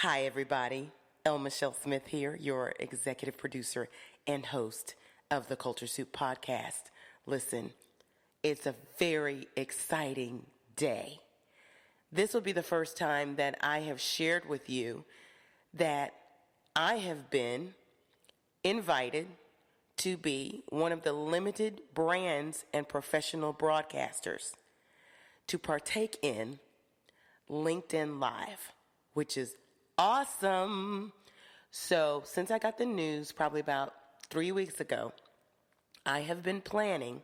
Hi, everybody. Michelle Smith here, your executive producer and host of the Culture Soup podcast. Listen, it's a very exciting day. This will be the first time that I have shared with you that I have been invited to be one of the limited brands and professional broadcasters to partake in LinkedIn Live, which is awesome. So since I got the news probably about 3 weeks ago, I have been planning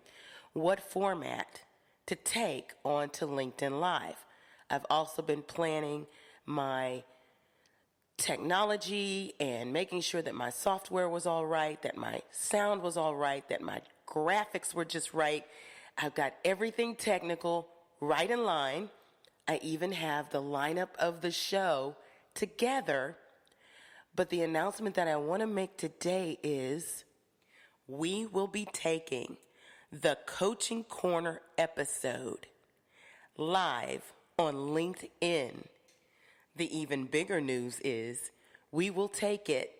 what format to take onto LinkedIn Live. I've also been planning my technology and making sure that my software was all right, that my sound was all right, that my graphics were just right. I've got everything technical right in line. I even have the lineup of the show together. But the announcement that I want to make today is we will be taking the Coaching Corner episode live on LinkedIn. The even bigger news is we will take it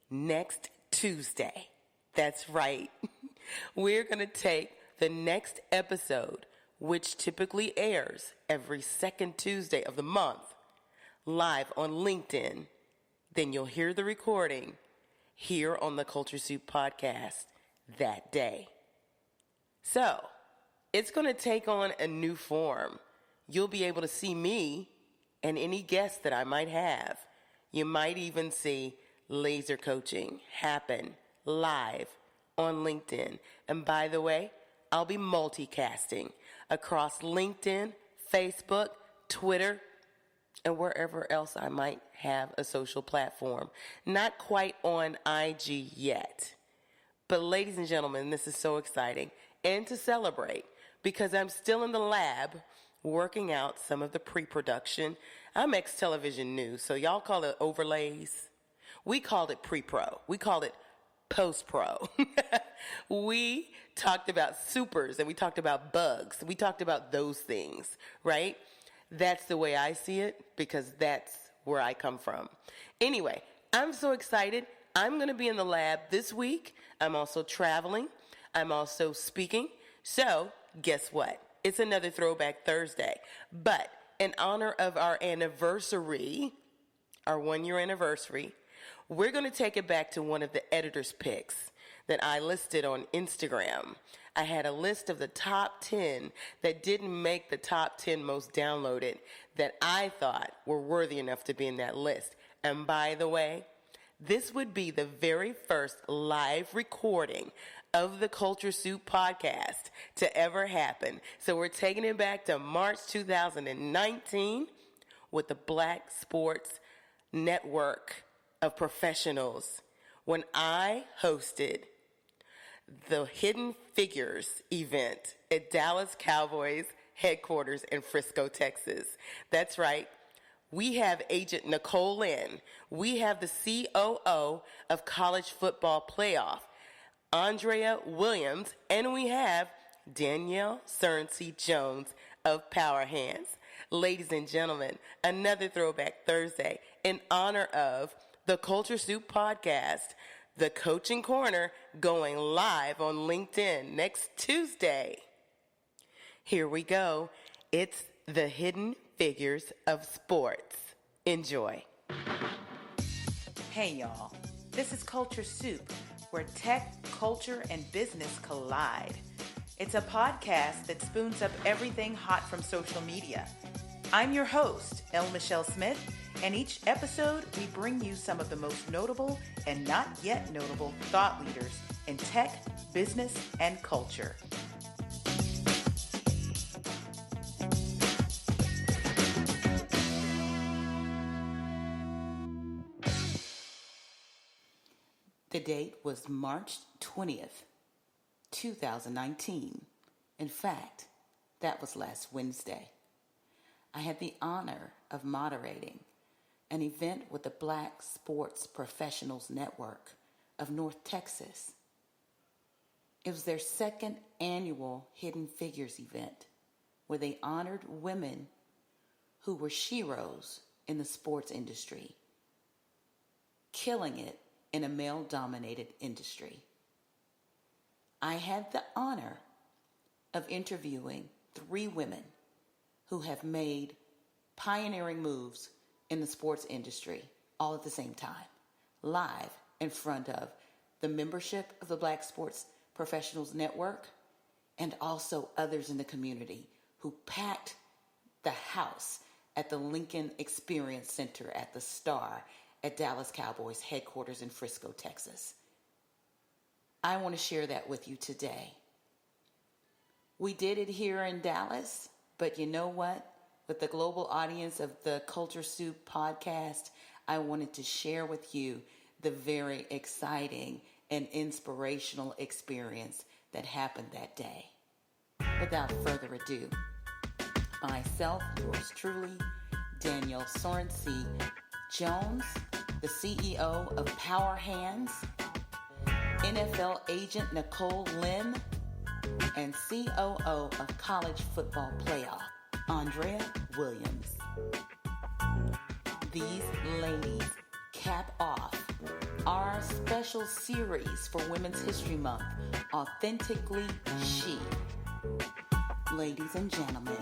next Tuesday. That's right. We're going to take the next episode, which typically airs every second Tuesday of the month, live on LinkedIn. Then you'll hear the recording here on the Culture Soup podcast that day. So, it's going to take on a new form. You'll be able to see me and any guests that I might have. You might even see laser coaching happen live on LinkedIn. And by the way, I'll be multicasting across LinkedIn, Facebook, Twitter, and wherever else I might have a social platform. Not quite on IG yet. But ladies and gentlemen, this is so exciting. And to celebrate, because I'm still in the lab working out some of the pre-production. I'm ex-television news, so y'all call it overlays. We called it pre-pro. We called it post-pro. We talked about supers and we talked about bugs. We talked about those things, right? That's the way I see it because that's where I come from. Anyway, I'm so excited. I'm going to be in the lab this week. I'm also traveling. I'm also speaking. So guess what? It's another Throwback Thursday. But in honor of our anniversary, our 1-year anniversary, we're going to take it back to one of the editor's picks that I listed on Instagram. I had a list of the top 10 that didn't make the top 10 most downloaded that I thought were worthy enough to be in that list. And by the way, this would be the very first live recording of the Culture Soup podcast to ever happen. So we're taking it back to March 2019 with the Black Sports Network of Professionals when I hosted the Hidden Figures event at Dallas Cowboys headquarters in Frisco, Texas. That's right. We have agent Nicole Lynn. We have the COO of College Football Playoff, Andrea Williams, and we have Danielle Surency Jones of Power Hands. Ladies and gentlemen, another Throwback Thursday in honor of the Culture Soup podcast, the Coaching Corner, going live on LinkedIn next Tuesday. Here we go. It's the Hidden Figures of Sports. Enjoy. Hey y'all, this is Culture Soup, where tech, culture, and business collide. It's a podcast that spoons up everything hot from social media. I'm your host, Michelle Smith, and each episode we bring you some of the most notable and not yet notable thought leaders in tech, business, and culture. The date was March 20th, 2019. In fact, that was last Wednesday. I had the honor of moderating an event with the Black Sports Professionals Network of North Texas. It was their second annual Hidden Figures event where they honored women who were sheroes in the sports industry killing it in a male-dominated industry. I had the honor of interviewing 3 women who have made pioneering moves in the sports industry all at the same time, live in front of the membership of the Black Sports Professionals Network and also others in the community who packed the house at the Lincoln Experience Center at the Star at Dallas Cowboys headquarters in Frisco, Texas. I want to share that with you today. We did it here in Dallas, but you know what? With the global audience of the Culture Soup podcast, I wanted to share with you the very exciting and inspirational experience that happened that day. Without further ado, myself, yours truly, Danielle Surency Jones, the CEO of Power Hands, NFL agent Nicole Lynn, and COO of College Football Playoff, Andrea Williams. These ladies cap off our special series for Women's History Month, Authentically She. Ladies and gentlemen,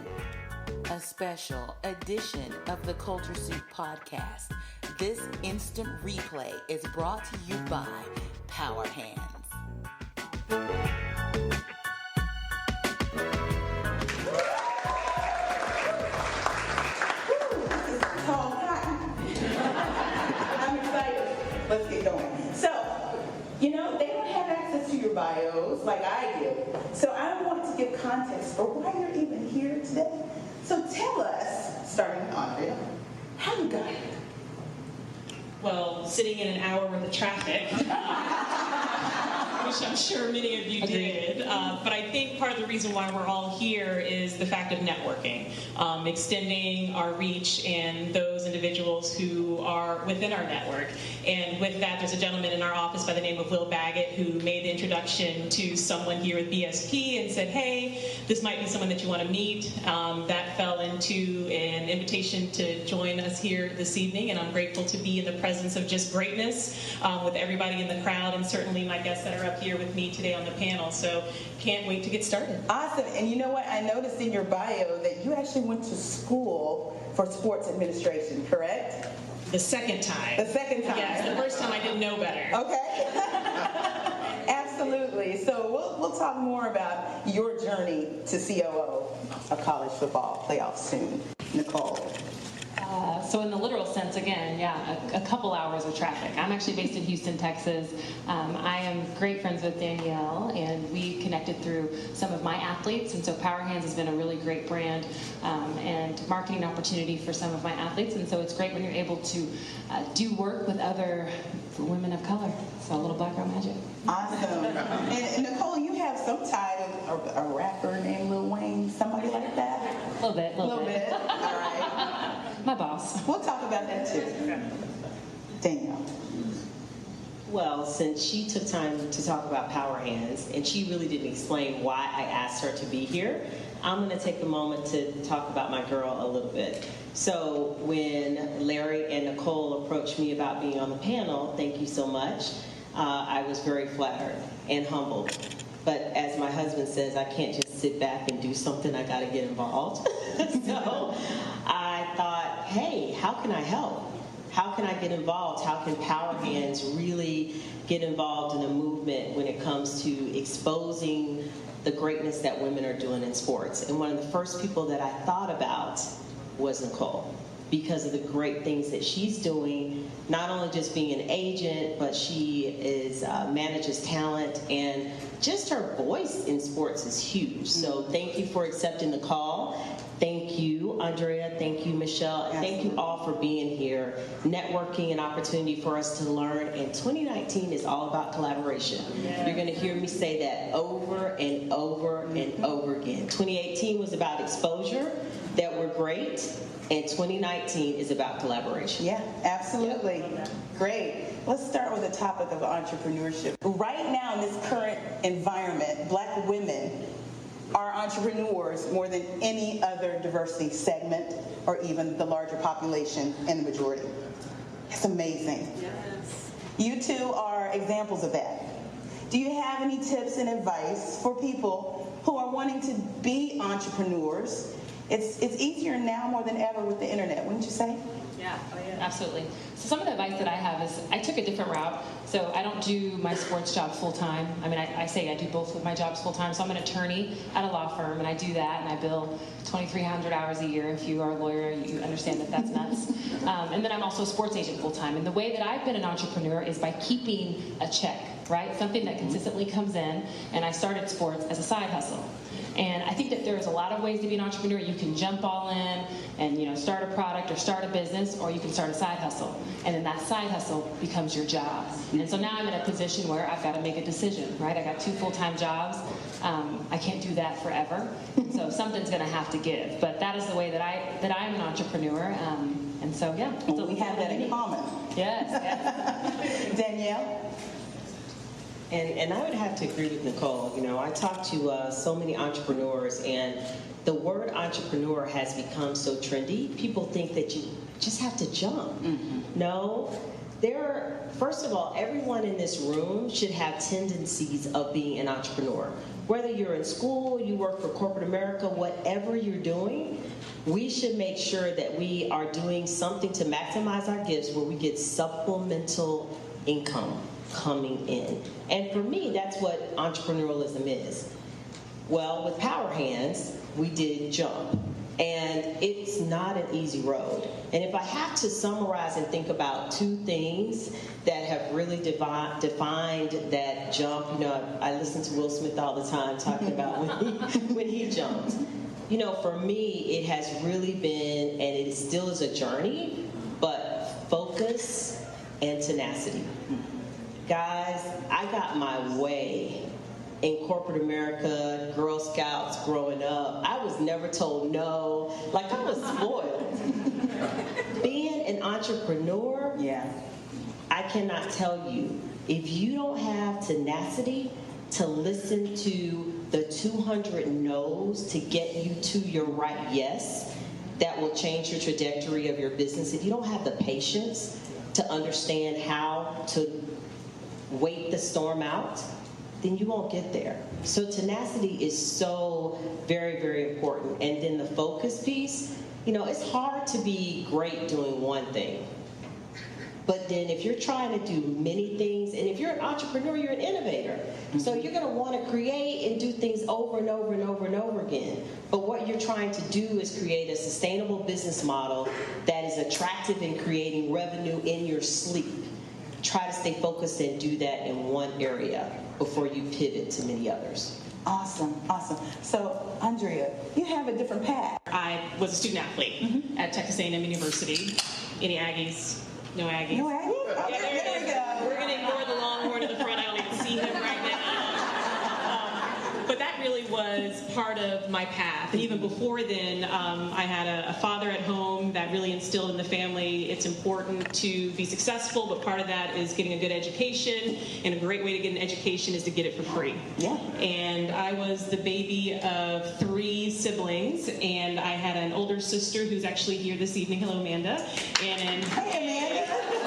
a special edition of the Culture Soup podcast. This instant replay is brought to you by Power Hands. I'm excited. Let's get going. So, they don't have access to your bios like I do. So I want to give context for why you're even here today. So tell us, starting with Andrea, how you got here. Well, sitting in an hour worth of traffic, which I'm sure many of you did. But I think part of the reason why we're all here is the fact of networking, extending our reach and those individuals who are within our network. And with that, there's a gentleman in our office by the name of Will Baggett who made the introduction to someone here at BSP and said, hey, this might be someone that you want to meet. That fell into an invitation to join us here this evening, and I'm grateful to be in the presence of just greatness with everybody in the crowd and certainly my guests that are up here with me today on the panel. So can't wait to get started. Awesome. And you know what? I noticed in your bio that you actually went to school for sports administration, correct? The second time. The second time. Yes, the first time I didn't know better. Okay. Absolutely. So we'll talk more about your journey to COO of College Football Playoff soon. Nicole. So in the literal sense, again, a couple hours of traffic. I'm actually based in Houston, Texas. I am great friends with Danielle, and we connected through some of my athletes, and so Power Hands has been a really great brand and marketing opportunity for some of my athletes, and so it's great when you're able to do work with other women of color. So a little Black Girl Magic. Awesome. And Nicole, you have some tie to a rapper named Lil Wayne, somebody like that? A little bit. All right. My boss. We'll talk about that too. Danielle. Well, since she took time to talk about Power Hands, and she really didn't explain why I asked her to be here, I'm going to take a moment to talk about my girl a little bit. So when Larry and Nicole approached me about being on the panel, thank you so much, I was very flattered and humbled. But as my husband says, I can't just sit back and do something, I got to get involved. So I thought, hey, how can I help? How can I get involved? How can Power Hands really get involved in a movement when it comes to exposing the greatness that women are doing in sports? And one of the first people that I thought about was Nicole, because of the great things that she's doing, not only just being an agent, but she is manages talent, and just her voice in sports is huge. So thank you for accepting the call. Thank you, Andrea. Thank you, Michelle. And thank you all for being here. Networking, an opportunity for us to learn. And 2019 is all about collaboration. Yeah. You're going to hear me say that over and over and over again. 2018 was about exposure, that we're great. And 2019 is about collaboration. Yeah, absolutely. Yep. Great. Let's start with the topic of entrepreneurship. Right now in this current environment, Black women are entrepreneurs more than any other diversity segment or even the larger population in the majority. It's amazing. Yes. You two are examples of that. Do you have any tips and advice for people who are wanting to be entrepreneurs? It's easier now more than ever with the internet, wouldn't you say? Yeah, absolutely. So some of the advice that I have is I took a different route. So I don't do my sports job full time. I mean, I say I do both of my jobs full time. So I'm an attorney at a law firm, and I do that, and I bill 2,300 hours a year. If you are a lawyer, you understand that that's nuts. And then I'm also a sports agent full time. And the way that I've been an entrepreneur is by keeping a check, right? Something that consistently comes in, and I started sports as a side hustle. And I think that there's a lot of ways to be an entrepreneur. You can jump all in and start a product or start a business, or you can start a side hustle. And then that side hustle becomes your job. And so now I'm in a position where I've got to make a decision, right? I got 2 full-time jobs. I can't do that forever. So something's going to have to give. But that is the way that I'm an entrepreneur. And so, yeah. Well, we have that in common. Yes. Danielle? And I would have to agree with Nicole. I talk to so many entrepreneurs, and the word entrepreneur has become so trendy. People think that you just have to jump. Mm-hmm. No. First of all, everyone in this room should have tendencies of being an entrepreneur. Whether you're in school, you work for corporate America, whatever you're doing, we should make sure that we are doing something to maximize our gifts where we get supplemental income coming in. And for me, that's what entrepreneurialism is. Well, with Power Hands, we did jump. And it's not an easy road. And if I have to summarize and think about 2 things that have really defined that jump, I listen to Will Smith all the time talking about when he jumped. For me, it has really been, and it still is a journey, but focus and tenacity. Guys, I got my way in corporate America, Girl Scouts growing up. I was never told no. Like, I was spoiled. Being an entrepreneur, I cannot tell you, if you don't have tenacity to listen to the 200 no's to get you to your right yes, that will change your trajectory of your business. If you don't have the patience to understand how to wait the storm out, then you won't get there. So tenacity is so very, very important. And then the focus piece, it's hard to be great doing one thing. But then if you're trying to do many things, and if you're an entrepreneur, you're an innovator. Mm-hmm. So you're going to want to create and do things over and over and over and over again. But what you're trying to do is create a sustainable business model that is attractive in creating revenue in your sleep. Try to stay focused and do that in one area before you pivot to many others. Awesome. So, Andrea, you have a different path. I was a student athlete at Texas A&M University. Any Aggies? No Aggies? No Aggies? Oh, Yeah, there we go. We're going to ignore the Longhorn in the front. I don't even see him right now. But that really was part of my path. And even before then, I had a father at home that really instilled in the family it's important to be successful, but part of that is getting a good education. And a great way to get an education is to get it for free. Yeah. And I was the baby of 3 siblings, and I had an older sister who's actually here this evening. Hello, Amanda. Hey, Amanda.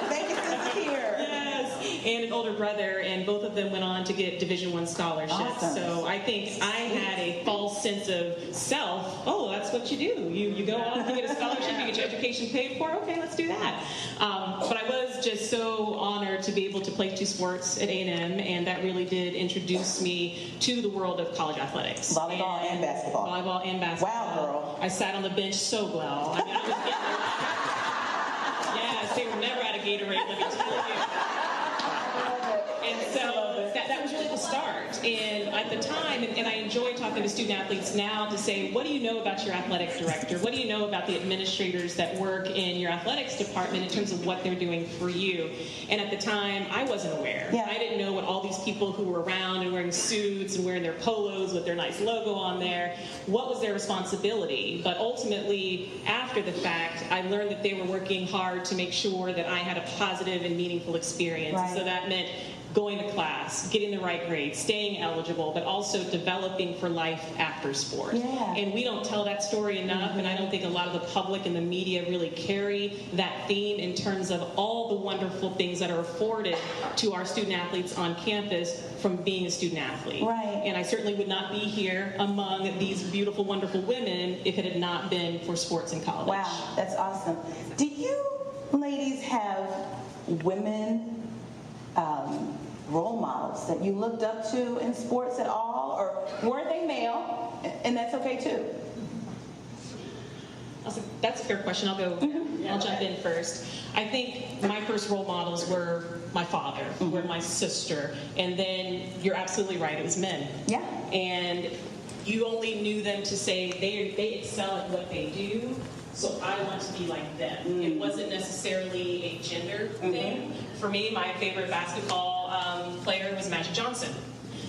Thank you for being here. Yes. And an older brother, and both of them went on to get Division I scholarships. Awesome. So I think I had a false sense of self. Oh, that's what you do. You go off, you get a scholarship, you get your education paid for. Okay, let's do that. But I was just so honored to be able to play 2 sports at A&M, and that really did introduce me to the world of college athletics. Volleyball and basketball. Volleyball and basketball. Wow, girl. I sat on the bench so well. I mean, I was getting yes, they were never out of Gatorade, let me tell you. And so that was really the start. And at the time, and I enjoy talking to student athletes now to say, what do you know about your athletic director? What do you know about the administrators that work in your athletics department in terms of what they're doing for you? And at the time, I wasn't aware. Yeah. I didn't know what all these people who were around and wearing suits and wearing their polos with their nice logo on there, what was their responsibility? But ultimately, after the fact, I learned that they were working hard to make sure that I had a positive and meaningful experience. Right. So that meant going to class, getting the right grades, staying eligible, but also developing for life after sport. Yeah. And we don't tell that story enough, and I don't think a lot of the public and the media really carry that theme in terms of all the wonderful things that are afforded to our student athletes on campus from being a student athlete. Right. And I certainly would not be here among these beautiful, wonderful women if it had not been for sports in college. Wow, that's awesome. Do you ladies have women role models that you looked up to in sports at all, or were they male? And that's okay too. That's a fair question. I'll go. I'll jump in first. I think my first role models were my father, were my sister, and then you're absolutely right. It was men. Yeah. And you only knew them to say they excel at what they do, so I want to be like them. It wasn't necessarily a gender thing. For me, my favorite basketball player was Magic Johnson.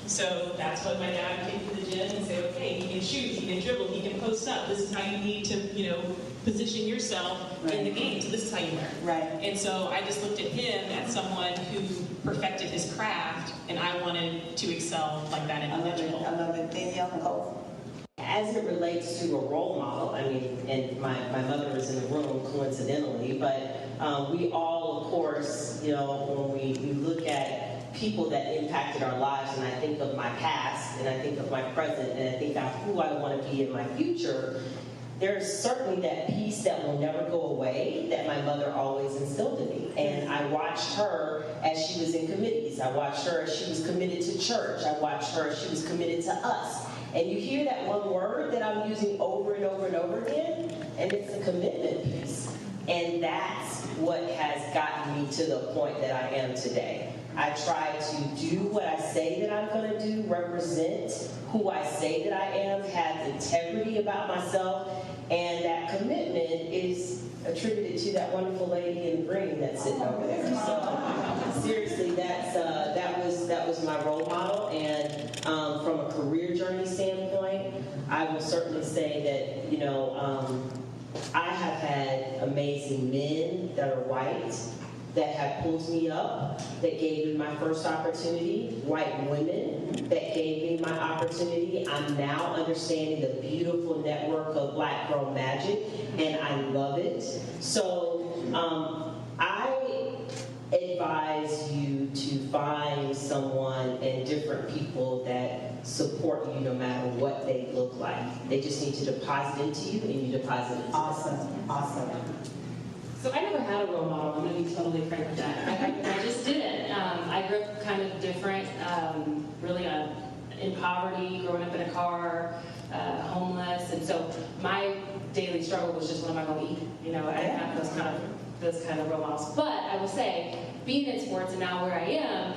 So that's what my dad would take to the gym and say, okay, he can shoot, he can dribble, he can post up. This is how you need to, position yourself in the game. So this is how you learn. Right. And so I just looked at him as someone who perfected his craft, and I wanted to excel like that individual. I love it. Danielle, Nicole. As it relates to a role model, I mean, and my mother is in the room coincidentally, but we all, of course, when we look at people that impacted our lives, and I think of my past, and I think of my present, and I think of who I want to be in my future, there's certainly that piece that will never go away that my mother always instilled in me. And I watched her as she was in committees. I watched her as she was committed to church. I watched her as she was committed to us. And you hear that one word that I'm using over and over and over again, and it's a commitment piece. And that's what has gotten me to the point that I am today. I try to do what I say that I'm going to do, represent who I say that I am, have integrity about myself, and that commitment is attributed to that wonderful lady in green that's sitting over there. So seriously, that was my role model, and from a career journey standpoint, I will certainly say that I have had amazing men that are white, that have pulled me up, that gave me my first opportunity, white women that gave me my opportunity. I'm now understanding the beautiful network of Black Girl Magic, and I love it. So I advise you to find someone and different people that support you no matter what they look like. They just need to deposit into you, and you deposit into them. Awesome. So I never had a role model. I'm going to be totally frank with that. I just didn't. I grew up kind of different, really in poverty, growing up in a car, homeless, and so my daily struggle was just, what am I going to eat? I didn't have those kind of role models. But I will say, being in sports and now where I am,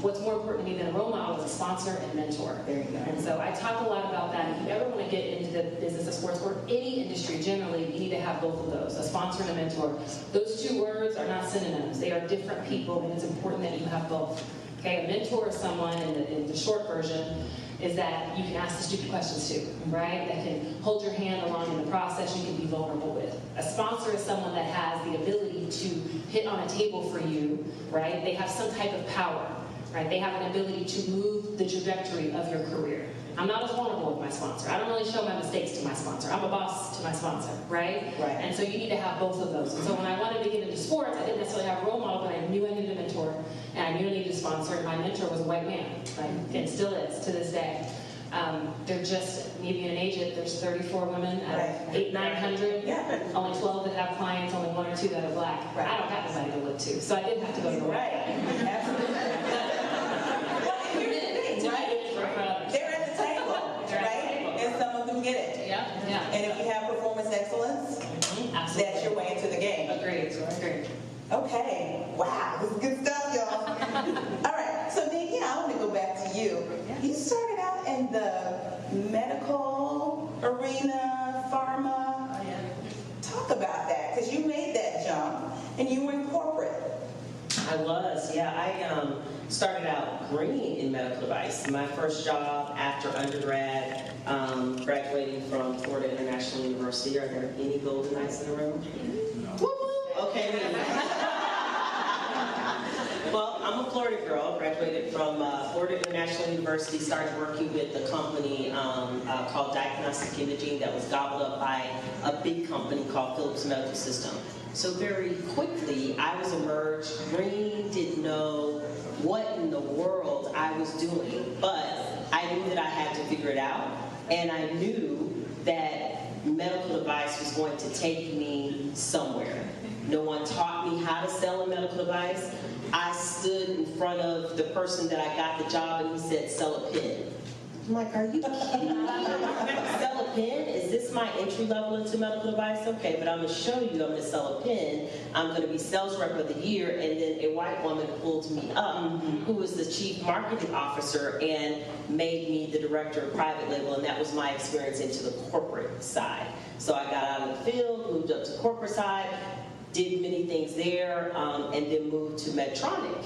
what's more important to me than a role model is a sponsor and mentor. There you go. And so I talk a lot about that. If you ever want to get into the business of sports or any industry generally, you need to have both of those, a sponsor and a mentor. Those two words are not synonyms. They are different people, and it's important that you have both. Okay, a mentor is someone, in the short version, is that you can ask the stupid questions to, right? That can hold your hand along in the process you can be vulnerable with. A sponsor is someone that has the ability to hit on a table for you, right? They have some type of power, right? They have an ability to move the trajectory of your career. I'm not as vulnerable with my sponsor. I don't really show my mistakes to my sponsor. I'm a boss to my sponsor, right? And so you need to have both of those. And so when I wanted to get into sports, I didn't necessarily have a role model, but I knew I needed a mentor, and I knew I needed a sponsor, and my mentor was a white man, and still is to this day. They're just, me being an agent, there's 34 women out of 900, only 12 that have clients, only 1 or 2 that are Black. I don't have nobody to look to, so I did have to go to the white. Absolutely. They're at the table, right? And some of them get it. Yeah. And if you have performance excellence, that's your way into the game. Agreed. Okay. Wow, this is good stuff, y'all. All right. So Danielle, I want to go back to you. You started out in the medical arena, pharma. Talk about that, because you made that jump and you were in corporate. I was, yeah. I started out green in medical device. My first job after undergrad, graduating from Florida International University. Are there any Golden Knights in the room? No. Woo-woo. Okay. Well, I'm a Florida girl, graduated from Florida International University, started working with a company called Diagnostic Imaging that was gobbled up by a big company called Philips Medical System. So very quickly, I was emerged green, didn't know what in the world I was doing, but I knew that I had to figure it out, and I knew that medical device was going to take me somewhere. No one taught me how to sell a medical device. I stood in front of the person that I got the job and he said, sell a pen. I'm like, are you kidding me? Sell a pen? Is this my entry level into medical device? Okay, but I'm going to show you I'm going to sell a pen. I'm going to be sales rep of the year. And then a white woman pulled me up, who was the chief marketing officer, and made me the director of private label. And that was my experience into the corporate side. So I got out of the field, moved up to the corporate side, did many things there, and then moved to Medtronic,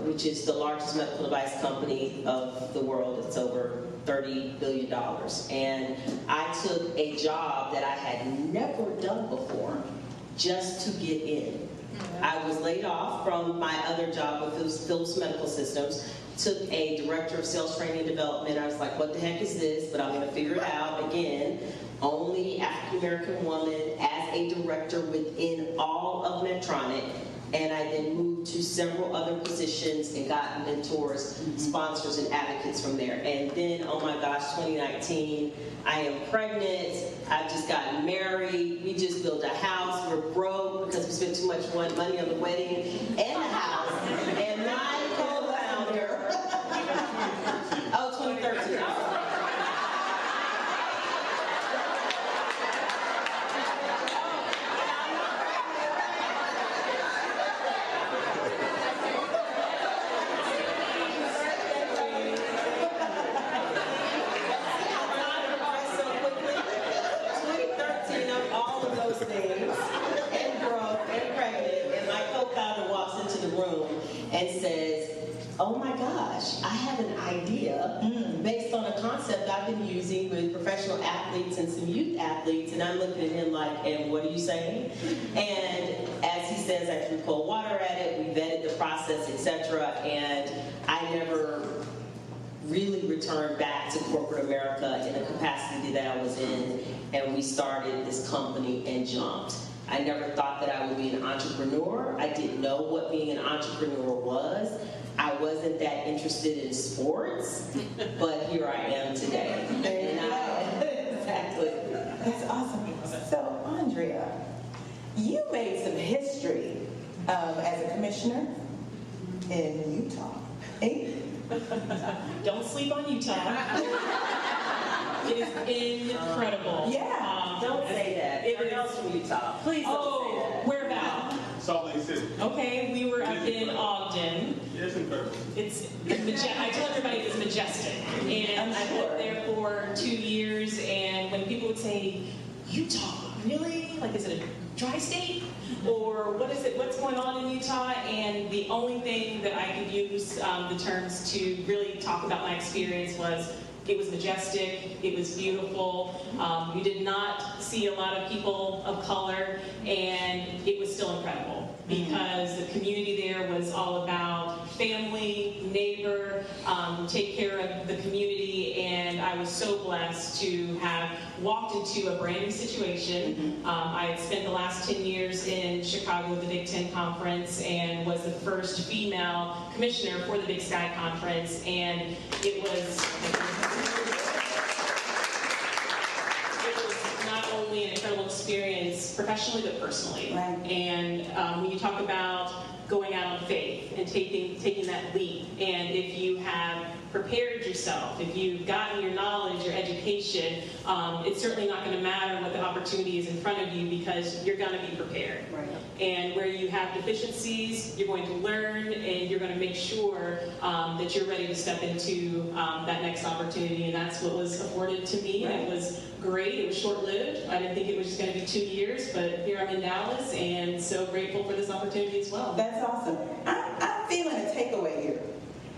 which is the largest medical device company of the world. It's over $30 billion. And I took a job that I had never done before just to get in. I was laid off from my other job with Philips Medical Systems, took a director of sales training and development. I was like, what the heck is this? But I'm going to figure it out. Again, only African-American woman as a director within all of Medtronic. And I then moved to several other positions and got mentors, sponsors, and advocates from there. And then, oh my gosh, 2019, I am pregnant. I just got married. We just built a house. We're broke because we spent too much money on the wedding and the house. And my co-founder, 2013. And says, oh my gosh, I have an idea based on a concept I've been using with professional athletes and some youth athletes. And I'm looking at him like, and what are you saying? And as he says, I threw cold water at it, we vetted the process, etc. And I never really returned back to corporate America in the capacity that I was in. And we started this company and jumped. I never thought that I would be an entrepreneur. I didn't know what being an entrepreneur was. I wasn't that interested in sports, but here I am today. Exactly. That's awesome. So, Andrea, you made some history as a commissioner in Utah. Don't sleep on Utah. It is incredible. Yeah. Don't say that. Everyone else from Utah. Please don't say that. Where about? Salt Lake City. Okay, we were up in Ogden. It's incredible. It's I tell everybody it's majestic. And I lived there for 2 years, and when people would say, Utah, really? Like, is it a dry state? Or what is it? What's going on in Utah? And the only thing that I could use the terms to really talk about my experience was it was majestic, it was beautiful, you did not see a lot of people of color, and it was still incredible because the community there was all about family, neighbor, take care of the community, and I was so blessed to have walked into a brand new situation. I had spent the last 10 years in Chicago with the Big Ten Conference and was the first female commissioner for the Big Sky Conference, and it was not only an incredible experience professionally but personally. Right. And when you talk about going out on faith and taking that leap, and if you have prepared yourself, if you've gotten your knowledge, your education, it's certainly not going to matter what the opportunity is in front of you because you're going to be prepared. Right. And where you have deficiencies, you're going to learn, and you're going to make sure that you're ready to step into that next opportunity. And that's what was afforded to me. Right. It was great. It was short-lived. I didn't think it was just going to be 2 years, but here I'm in Dallas, and so grateful for this opportunity as well. That's awesome. I'm feeling a takeaway here.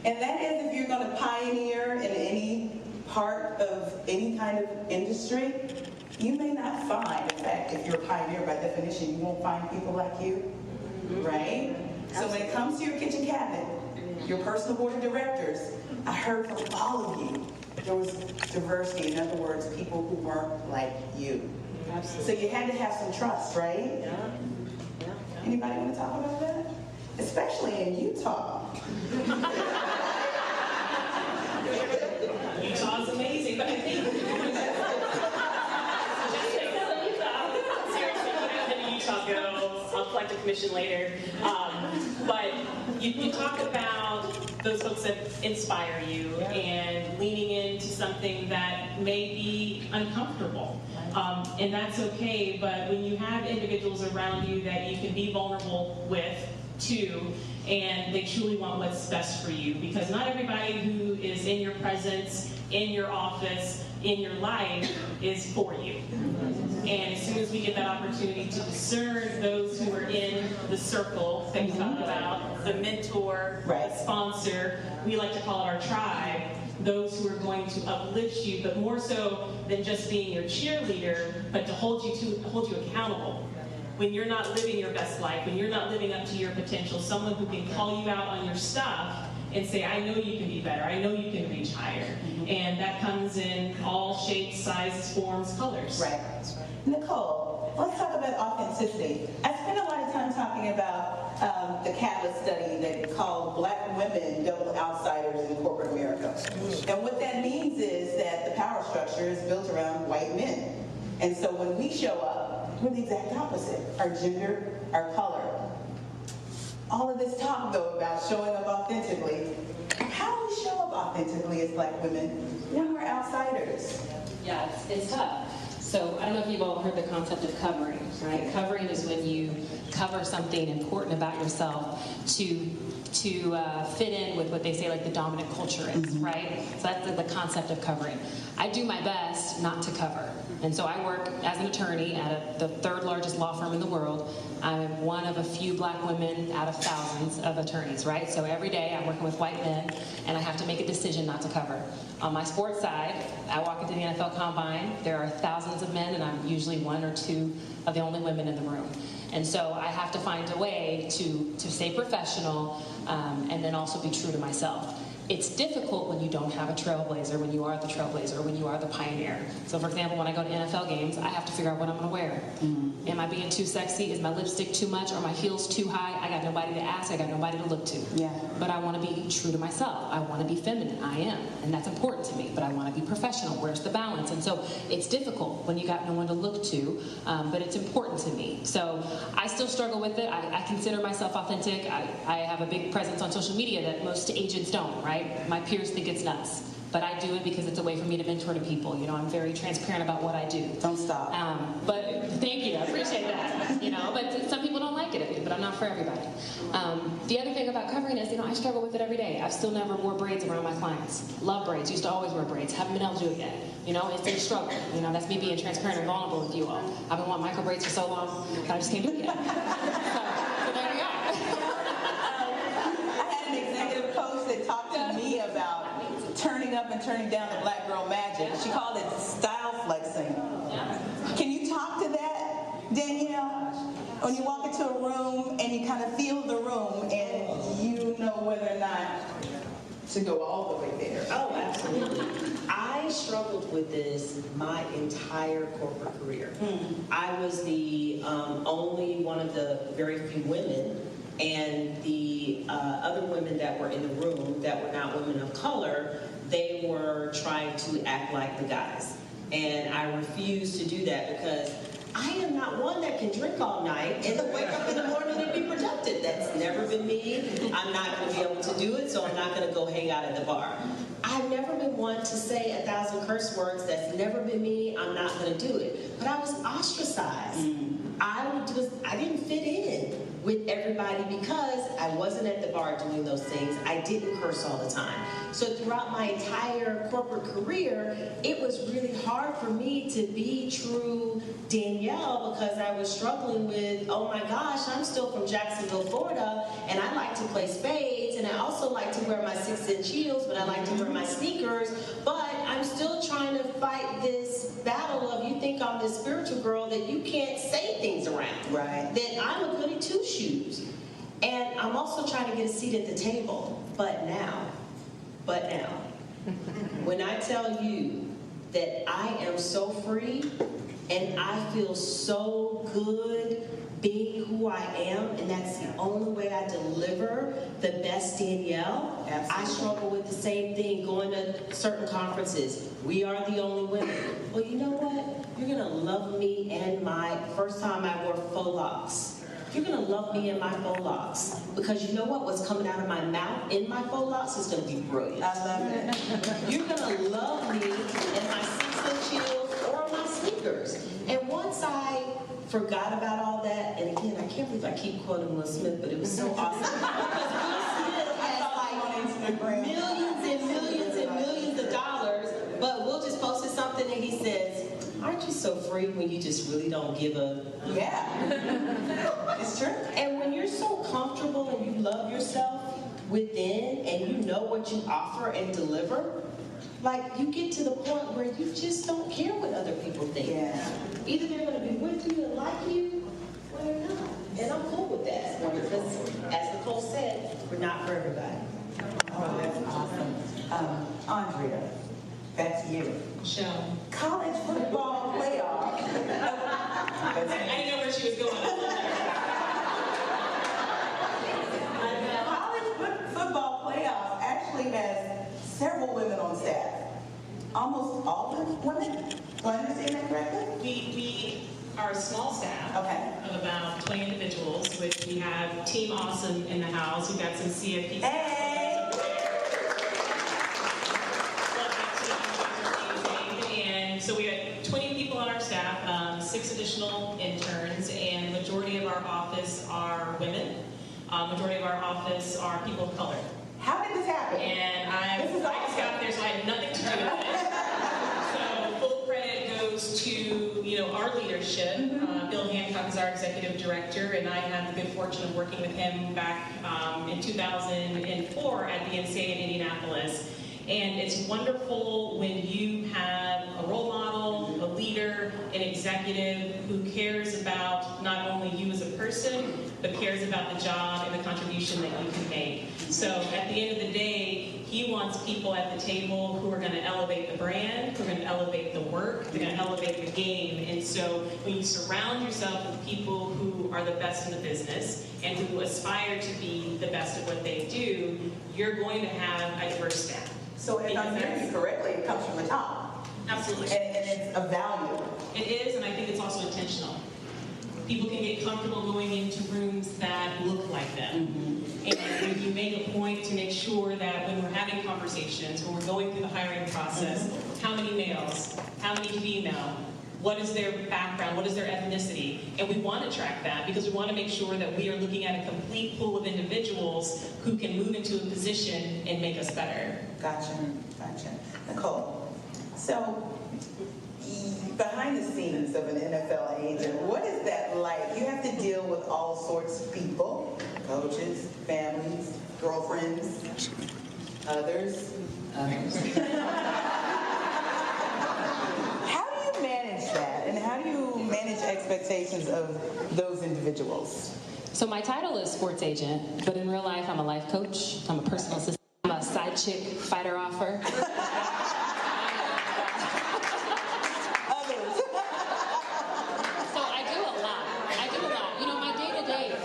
And that is, if you're going to pioneer in any part of any kind of industry, you may not find, in fact, if you're a pioneer by definition, you won't find people like you, right? So when it comes to your kitchen cabinet, your personal board of directors, I heard from all of you, there was diversity. In other words, people who weren't like you. Absolutely. So you had to have some trust, right? Yeah. Anybody want to talk about that? Especially in Utah. Utah's amazing, but I think seriously, when I've been to Utah, go. I'll collect a commission later. But you talk about those folks that inspire you and leaning into something that may be uncomfortable. And that's okay, but when you have individuals around you that you can be vulnerable with, too, and they truly want what's best for you, because not everybody who is in your presence, in your office, in your life is for you. And as soon as we get that opportunity to discern those who are in the circle that we talked about, the mentor, the sponsor, we like to call it our tribe, those who are going to uplift you, but more so than just being your cheerleader, but to hold you accountable. When you're not living your best life, when you're not living up to your potential, someone who can call you out on your stuff and say, I know you can be better, I know you can reach higher. And that comes in all shapes, sizes, forms, colors. Right. Nicole, let's talk about authenticity. I spent a lot of time talking about the Catalyst study that called Black women double outsiders in corporate America. And what that means is that the power structure is built around white men. And so when we show up, we're the exact opposite. Our gender, our color. All of this talk, though, about showing up authentically. How do we show up authentically as Black women when we're outsiders? Yeah, it's tough. So I don't know if you've all heard the concept of covering, right? Covering is when you cover something important about yourself to fit in with what they say like the dominant culture is, right? So that's the concept of covering. I do my best not to cover. And so I work as an attorney at the third largest law firm in the world. I'm one of a few Black women out of thousands of attorneys, right? So every day I'm working with white men, and I have to make a decision not to cover. On my sports side, I walk into the NFL Combine. There are thousands of men, and I'm usually one or two of the only women in the room. And so I have to find a way to stay professional and then also be true to myself. It's difficult when you don't have a trailblazer, when you are the trailblazer, when you are the pioneer. So for example, when I go to NFL games, I have to figure out what I'm gonna wear. Am I being too sexy? Is my lipstick too much? Are my heels too high? I got nobody to ask, I got nobody to look to. Yeah. But I wanna be true to myself. I wanna be feminine, I am. And that's important to me, but I wanna be professional. Where's the balance? And so it's difficult when you got no one to look to, but it's important to me. So I still struggle with it. I consider myself authentic. I have a big presence on social media that most agents don't, right? My peers think it's nuts, but I do it because it's a way for me to mentor to people. You know, I'm very transparent about what I do. Don't stop. But thank you, I appreciate that. You know, but some people don't like it, but I'm not for everybody. The other thing about covering is, you know, I struggle with it every day. I've still never wore braids around my clients. Love braids, used to always wear braids. Haven't been able to do it yet. You know, it's a struggle. You know, that's me being transparent and vulnerable with you all. I've been wanting micro braids for so long, but I just can't do it yet. So there we are. I had an executive coach that talked to me about turning up and turning down the Black girl magic. She called it style flexing. Can you talk to that, Danielle? When you walk into a room and you kind of feel the room and you know whether or not to go all the way there. Oh, absolutely. I struggled with this my entire corporate career. I was the only one of the very few women, and the other women that were in the room that were not women of color, they were trying to act like the guys. And I refused to do that because I am not one that can drink all night and then wake up in the morning and be productive. That's never been me. I'm not going to be able to do it, so I'm not going to go hang out at the bar. I've never been one to say 1,000 curse words. That's never been me. I'm not going to do it. But I was ostracized. I didn't fit in with everybody because I wasn't at the bar doing those things. I didn't curse all the time. So throughout my entire corporate career, it was really hard for me to be true Danielle because I was struggling with, oh my gosh, I'm still from Jacksonville, Florida, and I like to play spades, and I also like to wear my 6-inch heels, but I like to wear my sneakers, but I'm still trying to fight this battle of you think I'm this spiritual girl that you can't say things around. Right. That I'm a goody two-shoes. And I'm also trying to get a seat at the table. But now, when I tell you that I am so free and I feel so good being who I am, and that's the only way I deliver the best Danielle. Absolutely. I struggle with the same thing, going to certain conferences. We are the only women. Well, you know what? You're going to love me and my first time I wore faux locks. You're going to love me in my faux locks. Because you know what? What's coming out of my mouth in my faux locks is going to be brilliant. I love it. You're going to love me in my 6-inch heels or my sneakers. And once I forgot about all that, and again, I can't believe I keep quoting Will Smith, but it was so awesome. Because Will Smith has like millions and millions and millions of dollars, but Will just posted something and he says, aren't you so free when you just really don't give a... Yeah. It's true. And when you're so comfortable and you love yourself within and you know what you offer and deliver, like you get to the point where you just don't care what other people think. Yeah. Either they're going to be with you and like you, or they're not. And I'm cool with that. Because, as Nicole said, we're not for everybody. Oh, that's awesome. Andrea, back to you. Show. College football playoff. I didn't know where she was going. College football playoff actually has several women on staff. Almost all women? Do I understand that correctly? We are a small staff of about 20 individuals, which we have Team Awesome in the house. We've got some CFP staff. Hey! And so we have 20 people on our staff, 6 additional interns, and the majority of our office are women. Majority of our office are people of color. How did this happen? And I just got there, so I had nothing to do with it. So full credit goes to our leadership. Bill Hancock is our executive director, and I had the good fortune of working with him back in 2004 at the NCAA in Indianapolis. And it's wonderful when you have a role model, a leader, an executive who cares about not only you as a person, but cares about the job and the contribution that you can make. So at the end of the day, he wants people at the table who are going to elevate the brand, who are going to elevate the work, they're going to elevate the game. And so when you surround yourself with people who are the best in the business and who aspire to be the best at what they do, you're going to have a diverse staff. So if I'm hearing you correctly, it comes from the top. Absolutely. And it's a value. It is, and I think it's also intentional. People can get comfortable going into rooms that look like them. And you make a point to make sure that when we're having conversations, when we're going through the hiring process, how many males, how many female, what is their background, what is their ethnicity, and we want to track that because we want to make sure that we are looking at a complete pool of individuals who can move into a position and make us better. Gotcha. Nicole, so behind the scenes of an NFL agent, what is that like? You have to deal with all sorts of people, coaches, families, girlfriends, others. How do you manage that? And how do you manage expectations of those individuals? So my title is sports agent, but in real life I'm a life coach, I'm a personal assistant, I'm a side chick fighter offer.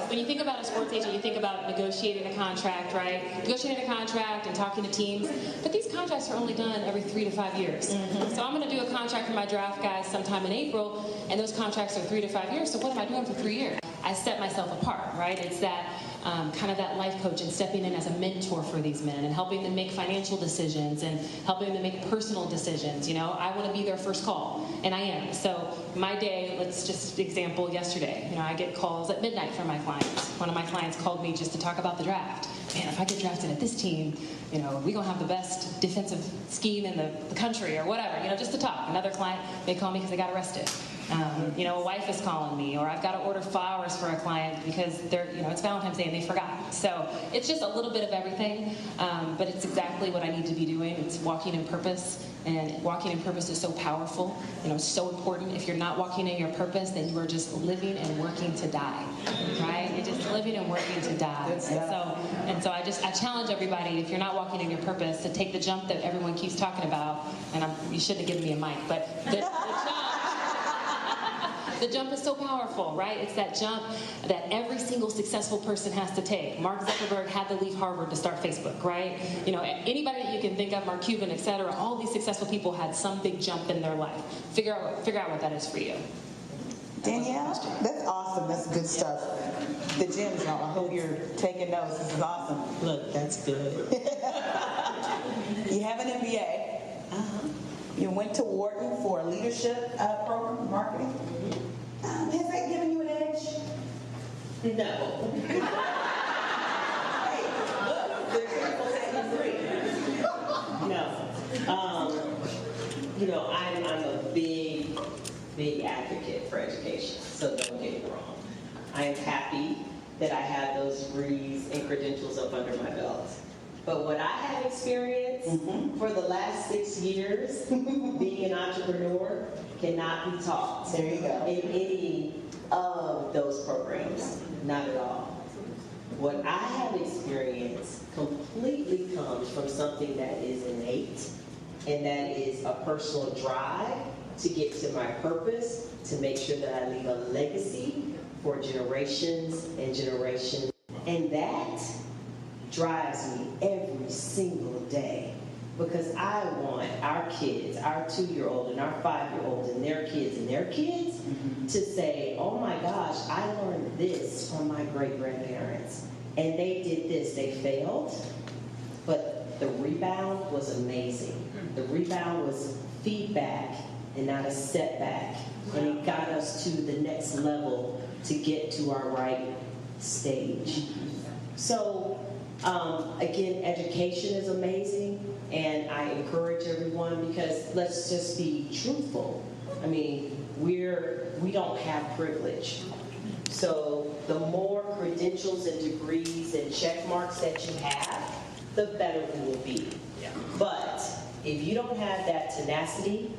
When you think about a sports agent, you think about negotiating a contract, right? Negotiating a contract and talking to teams. But these contracts are only done every 3 to 5 years. So I'm going to do a contract for my draft guys sometime in April, and those contracts are 3 to 5 years. So what am I doing for 3 years? I set myself apart, right? It's that kind of that life coach and stepping in as a mentor for these men and helping them make financial decisions and helping them make personal decisions. I want to be their first call, and I am. So my day, let's just example yesterday. I get calls at midnight from my clients. One of my clients called me just to talk about the draft. Man, if I get drafted at this team, we're going to have the best defensive scheme in the country or whatever, just to talk. Another client, they call me because they got arrested. A wife is calling me, or I've got to order flowers for a client because it's Valentine's Day and they forgot. So it's just a little bit of everything, but it's exactly what I need to be doing. It's walking in purpose, And walking in purpose is so powerful. It's so important. If you're not walking in your purpose, then you are just living and working to die, right? You're just living and working to die. And so I challenge everybody, if you're not walking in your purpose, to take the jump that everyone keeps talking about. And you shouldn't have given me a mic, but the jump is so powerful, right? It's that jump that every single successful person has to take. Mark Zuckerberg had to leave Harvard to start Facebook, right? Anybody that you can think of, Mark Cuban, etc., all these successful people had some big jump in their life. Figure out what that is for you. Danielle, that's awesome. That's good stuff. The gems, y'all. I hope you're taking notes. This is awesome. Look, that's good. You have an MBA. You went to Wharton for a leadership program, marketing. Has that given you an edge? No. Hey, look, there's people setting free. No. I'm a big advocate for education, so don't get me wrong. I am happy that I have those degrees and credentials up under my belt. But what I have experienced for the last 6 years, being an entrepreneur, cannot be taught There you go. in any of those programs. Not at all. What I have experienced completely comes from something that is innate, and that is a personal drive to get to my purpose, to make sure that I leave a legacy for generations and generations. And that drives me every single day, because I want our kids, our 2-year-old and our 5-year-old and their kids to say, oh my gosh, I learned this from my great-grandparents, and they did this. They failed, but the rebound was amazing. The rebound was feedback and not a setback, and it got us to the next level to get to our right stage. So again, education is amazing, and I encourage everyone, because let's just be truthful. I mean, we don't have privilege. So the more credentials and degrees and check marks that you have, the better we will be. But if you don't have that tenacity,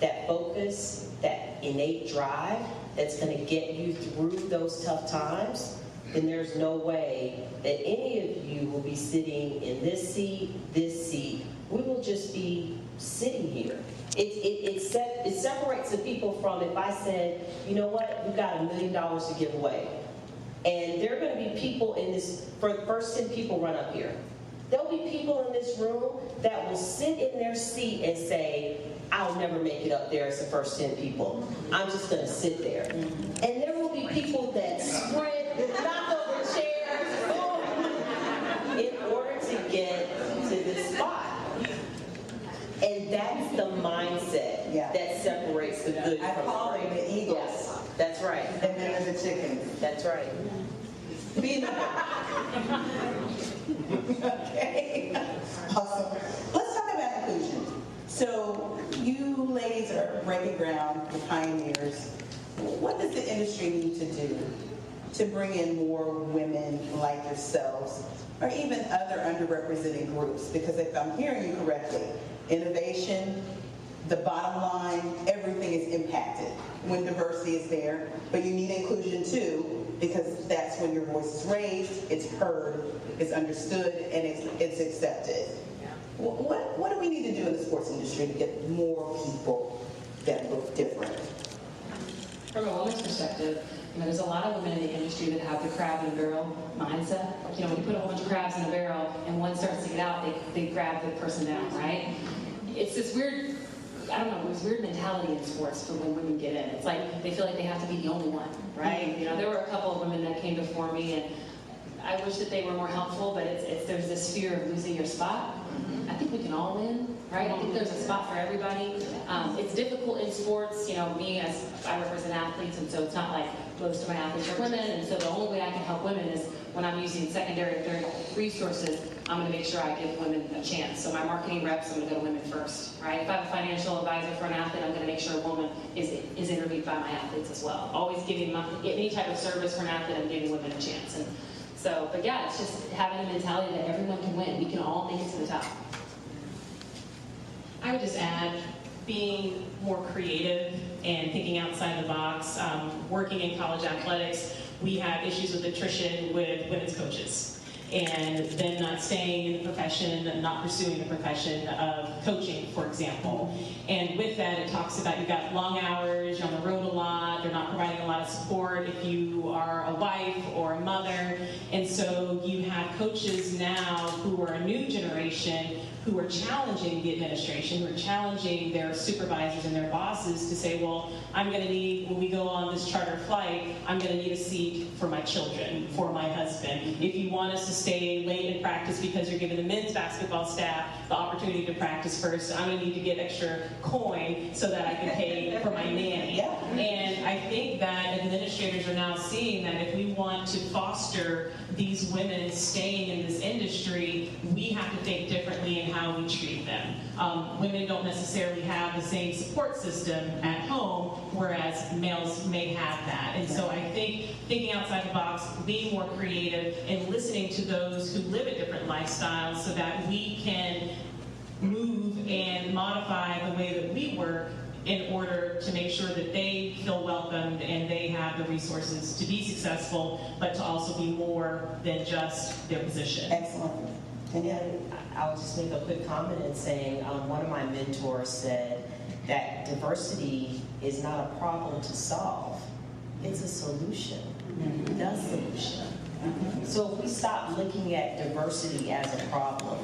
that focus, that innate drive that's going to get you through those tough times, then there's no way that any of you will be sitting in this seat. We will just be sitting here. It separates the people from, if I said, you know what, we've got $1 million to give away. And there are going to be people in this, for the first 10 people run up here. There'll be people in this room that will sit in their seat and say, I'll never make it up there as the first 10 people. I'm just going to sit there. And there will be people that sprint, knock over chairs, in order to get to this spot. And that's the mindset that separates the good I from call the them great. the eagles. Yes, that's right. And then there's the chickens. That's right. Be okay. Awesome. Let's talk about inclusion. So you ladies are breaking ground, the pioneers. What does the industry need to do to bring in more women like yourselves, or even other underrepresented groups? Because if I'm hearing you correctly, innovation, the bottom line, everything is impacted when diversity is there, but you need inclusion too, because that's when your voice is raised, it's heard, it's understood, and it's accepted. What do we need to do in the sports industry to get more people that look different? From a woman's perspective, there's a lot of women in the industry that have the crab in a barrel mindset. When you put a whole bunch of crabs in a barrel and one starts to get out, they grab the person down, right? It's this weird, there's weird mentality in sports for when women get in. It's like they feel like they have to be the only one, right? There were a couple of women that came before me, and I wish that they were more helpful, but there's this fear of losing your spot. I think we can all win, right? I think there's a spot for everybody. It's difficult in sports, me as I represent athletes, and so it's not like most of my athletes are women, and so the only way I can help women is when I'm using secondary and third resources, I'm going to make sure I give women a chance. So my marketing reps, I'm going to go to women first, right? If I have a financial advisor for an athlete, I'm going to make sure a woman is interviewed by my athletes as well. Always giving any type of service for an athlete, I'm giving women a chance. And so, but yeah, it's just having the mentality that everyone can win. We can all make it to the top. I would just add being more creative and thinking outside the box. Working in college athletics, we have issues with attrition with women's coaches, and them not staying in the profession and not pursuing the profession of coaching, for example. And with that, it talks about you've got long hours, you're on the road a lot, they're not providing a lot of support if you are a wife or a mother. And so you have coaches now who are a new generation who are challenging the administration, who are challenging their supervisors and their bosses to say, well, I'm going to need, when we go on this charter flight, I'm going to need a seat for my children, for my husband. If you want us to stay late in practice because you're giving the men's basketball staff the opportunity to practice first, I'm going to need to get extra coin so that I can pay for my nanny. And I think that administrators are now seeing that if we want to foster these women staying in this industry, we have to think differently in how we treat them. Women don't necessarily have the same support system at home, whereas males may have that. And so I think thinking outside the box, being more creative, and listening to those who live a different lifestyle so that we can move and modify the way that we work in order to make sure that they feel welcomed and they have the resources to be successful, but to also be more than just their position. Excellent. And I'll just make a quick comment in saying one of my mentors said that diversity is not a problem to solve, it's a solution, the solution. So if we stop looking at diversity as a problem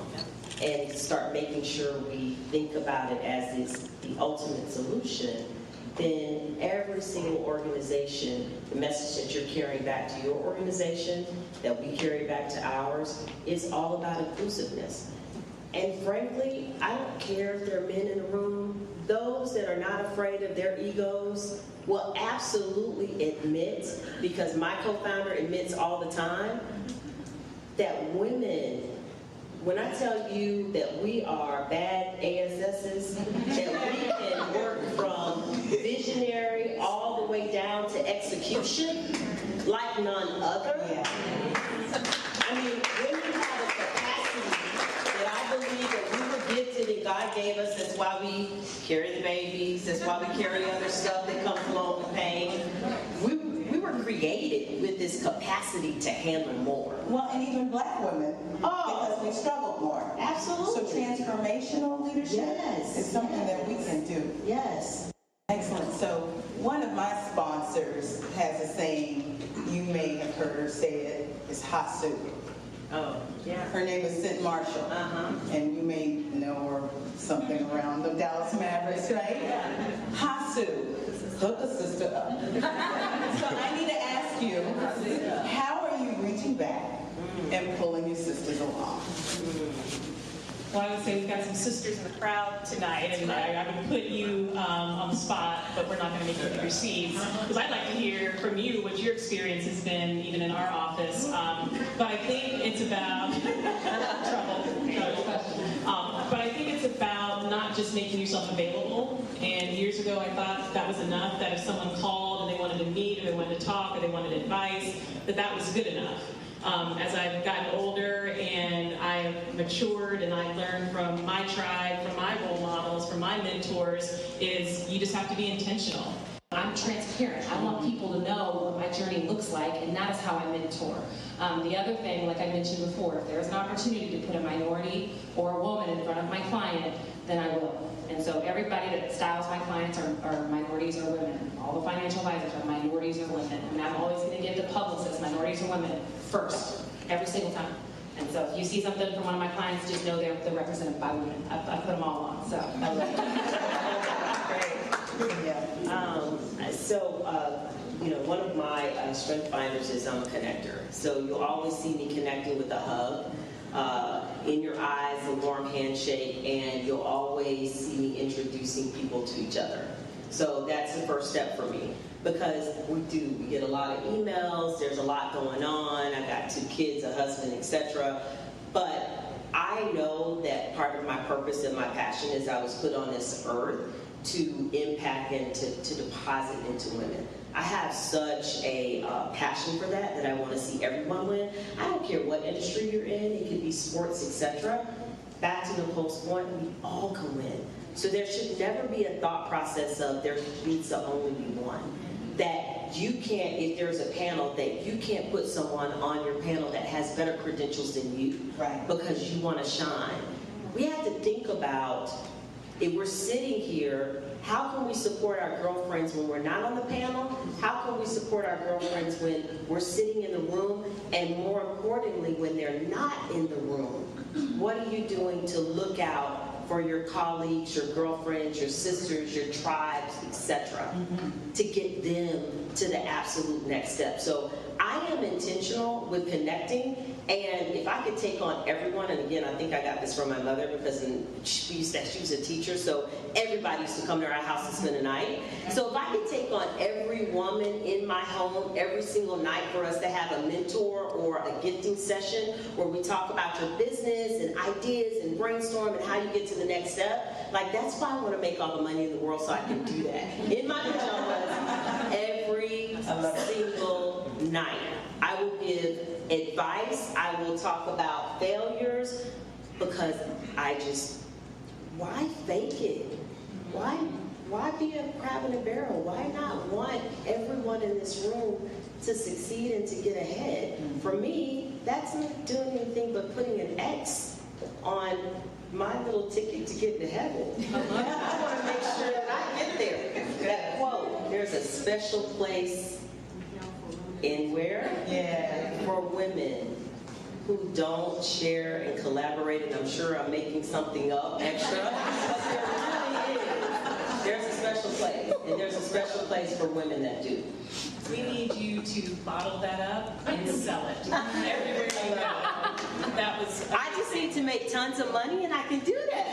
and start making sure we think about it as the ultimate solution, then every single organization, the message that you're carrying back to your organization, that we carry back to ours, is all about inclusiveness. And frankly, I don't care if there are men in the room. Those that are not afraid of their egos will absolutely admit, because my co-founder admits all the time, that women, when I tell you that we are bad ASSs, that we can work from visionary all the way down to execution like none other. I mean, women have a capacity that I believe that we were gifted and God gave us. That's why we carry the babies. That's why we carry other stuff that comes along with pain. We were created with this capacity to handle more. Well, and even black women, because we struggled more. Absolutely. So transformational leadership is something that we can do. Yes. Excellent. So one of my sponsors has a saying, you may have heard her say it, it's Hasu. Oh, yeah. Her name is Sid Marshall. And you may know her something around the Dallas Mavericks, right? Hasu, hook a sister up. So I need to ask you, how are you reaching back and pulling your sisters along? Well, I would say we've got some sisters in the crowd tonight, and I would put you on the spot, but we're not going to make you take your seats, because I'd like to hear from you what your experience has been, even in our office. But I think it's about but I think it's about not just making yourself available. And years ago, I thought that was enough, that if someone called and they wanted to meet, or they wanted to talk, or they wanted advice, that was good enough. As I've gotten older and I've matured and I've learned from my tribe, from my role models, from my mentors, is you just have to be intentional. I'm transparent. I want people to know what my journey looks like, and that is how I mentor. The other thing, like I mentioned before, if there's an opportunity to put a minority or a woman in front of my client, then I will. And so everybody that styles my clients are minorities or women. All the financial advisors are minorities or women. And I'm always going to give the publicists minorities or women first, every single time. And so if you see something from one of my clients, just know they're represented by women. I put them all on. So I love it. One of my strength finders is I'm a connector. So you'll always see me connecting with a hug, in your eyes, a warm handshake, and you'll always see me introducing people to each other. So that's the first step for me, because we get a lot of emails, there's a lot going on, I've got 2 kids, a husband, etc. But I know that part of my purpose and my passion is I was put on this earth to impact and to deposit into women. I have such a passion for that I want to see everyone win. I don't care what industry you're in, it could be sports, etc. Back to Nicole's point, we all can win. So there should never be a thought process of there needs to only be one. That you can't, if there's a panel, that you can't put someone on your panel that has better credentials than you, Right. because you want to shine. We have to think about, if we're sitting here, how can we support our girlfriends when we're not on the panel? How can we support our girlfriends when we're sitting in the room? And more importantly, when they're not in the room, what are you doing to look out for your colleagues, your girlfriends, your sisters, your tribes, etc., to get them to the absolute next step? So I am intentional with connecting, and if I could take on everyone, and again, I think I got this from my mother, because she was a teacher, so everybody used to come to our house to spend the night. So if I could take on every woman in my home every single night for us to have a mentor or a gifting session where we talk about your business and ideas and brainstorm and how you get to the next step, like, that's why I want to make all the money in the world, so I can do that in my pajamas every single night. I will give advice. I will talk about failures, because why fake it? Why be a crab in a barrel? Why not want everyone in this room to succeed and to get ahead? For me, that's not doing anything but putting an X on my little ticket to get to heaven. I want to make sure that I get there. That quote, there's a special place in where? Yeah. For women who don't share and collaborate, and I'm sure I'm making something up extra, but there really is. There's a special place, and there's a special place for women that do. We need you to bottle that up and sell it everywhere you go. That was. I just need to make tons of money, and I can do that.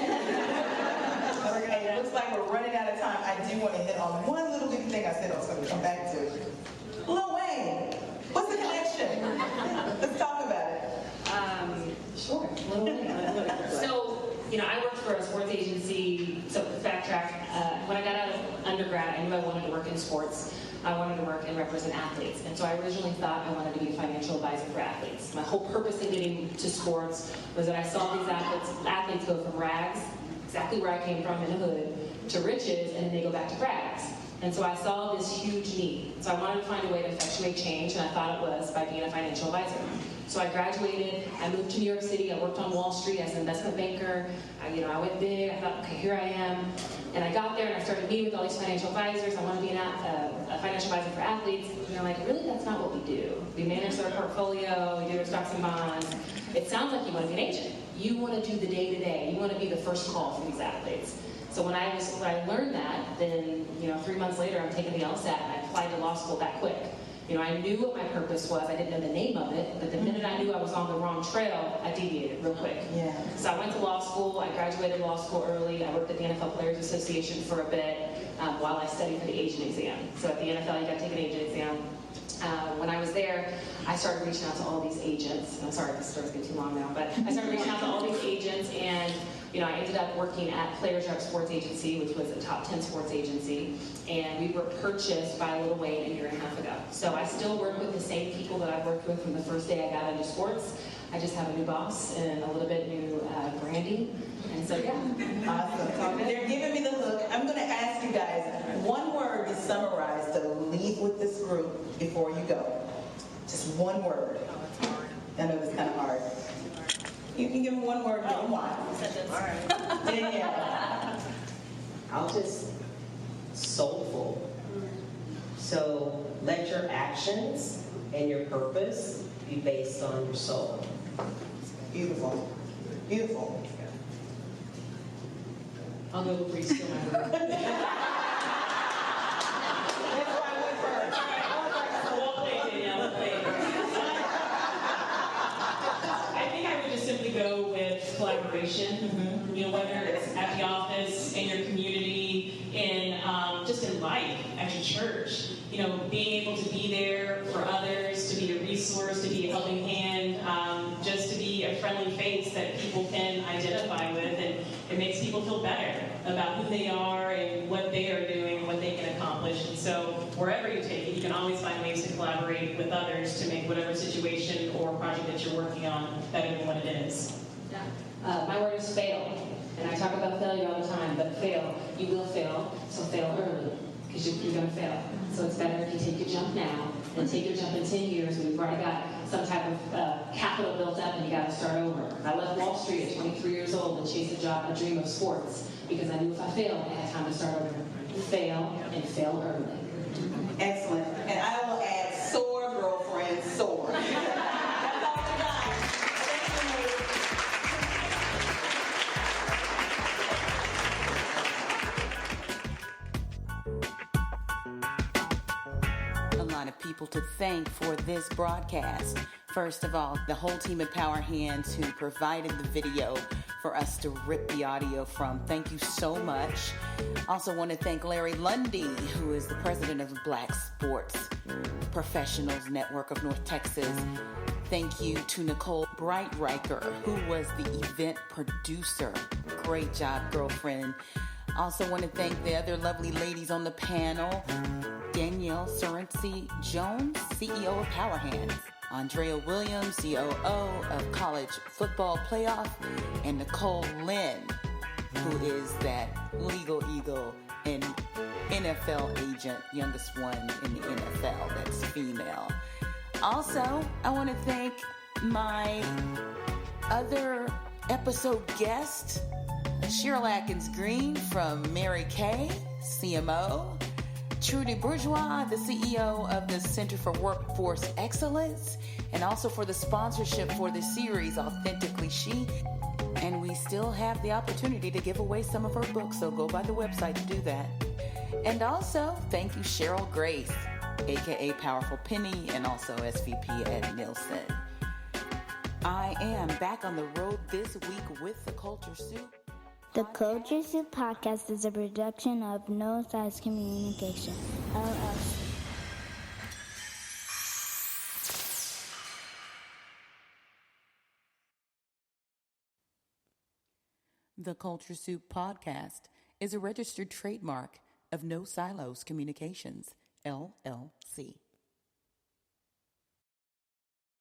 Okay, it looks like we're running out of time. I do want to hit on one little bitty thing I said I was going to come back to. Lil Wayne, what's the connection? Let's talk about it. Sure. So, I worked for a sports agency. So, backtrack. When I got out of undergrad, I knew I wanted to work in sports. I wanted to work and represent athletes. And so I originally thought I wanted to be a financial advisor for athletes. My whole purpose in getting to sports was that I saw these athletes go from rags, exactly where I came from in the hood, to riches, and then they go back to rags. And so I saw this huge need. So I wanted to find a way to effectuate change, and I thought it was by being a financial advisor. So I graduated, I moved to New York City, I worked on Wall Street as an investment banker. I went big, I thought, okay, here I am. And I got there and I started meeting with all these financial advisors. I want to be a financial advisor for athletes. And they're like, really, that's not what we do. We manage their portfolio, we do their stocks and bonds. It sounds like you want to be an agent. You want to do the day-to-day. You want to be the first call for these athletes. So when I learned that, then 3 months later, I'm taking the LSAT and I applied to law school that quick. I knew what my purpose was. I didn't know the name of it, but the minute I knew I was on the wrong trail, I deviated real quick. Yeah. So I went to law school. I graduated law school early. I worked at the NFL Players Association for a bit while I studied for the agent exam. So at the NFL, you got to take an agent exam. When I was there, I started reaching out to all these agents. I'm sorry if this story's getting too long now, but I started reaching out to all these agents, and I ended up working at Players Rep Sports Agency, which was a top 10 sports agency, and we were purchased by Lil Wayne a year and a half ago. So I still work with the same people that I worked with from the first day I got into sports. I just have a new boss and a little bit new branding, and so yeah. Awesome. They're giving me the look. I'm going to ask you guys one word to summarize, to leave with this group before you go. Just one word. I know it's kind of hard. You can give them one word, give them one. All right. Danielle. I'll just soulful. So let your actions and your purpose be based on your soul. Beautiful. Beautiful. I'll go before you steal my word. That's why I went first. Well played, Danielle. Well played. I think I would just simply go with collaboration. Whether it's at the office, in your community, in just in life, at your church. Being able to be there for others, to be a resource, to be a helping hand, just to be a friendly face that people can identify with, and it makes people feel better about who they are and what they are doing and what they can accomplish. And so wherever you take it, you can always find ways to collaborate with others to make whatever situation or project that you're working on better than what it is. My word is fail. And I talk about failure all the time, but fail. You will fail, so fail early, because you're going to fail. So it's better if you take your jump now than take your jump in 10 years when you've already got some type of capital built up and you got to start over. I left Wall Street at 23 years old and chased a dream of sports because I knew if I failed, I had time to start over. Fail and fail early. Excellent. And I will add soar, girlfriend, soar. That's all I got. A lot of people to thank for this broadcast. First of all, the whole team at Power Hands who provided the video for us to rip the audio from. Thank you so much. Also want to thank Larry Lundy, who is the president of the Black Sports Professionals Network of North Texas. Thank you to Nicole Brightreicher, who was the event producer. Great job, girlfriend. Also want to thank the other lovely ladies on the panel. Danielle Surency Jones, CEO of Power Hands. Andrea Williams, COO of College Football Playoff. And Nicole Lynn, who is that legal eagle and NFL agent, youngest one in the NFL that's female. Also, I want to thank my other episode guest, Cheryl Atkins Green from Mary Kay, CMO. Trudy Bourgeois, the CEO of the Center for Workforce Excellence, and also for the sponsorship for the series, Authentically She. And we still have the opportunity to give away some of her books, so go by the website to do that. And also, thank you, Cheryl Grace, aka Powerful Penny, and also SVP at Nielsen. I am back on the road this week with the Culture Soup. The Culture Soup Podcast is a production of No Size Communication, LLC. The Culture Soup Podcast is a registered trademark of No Silos Communications, LLC.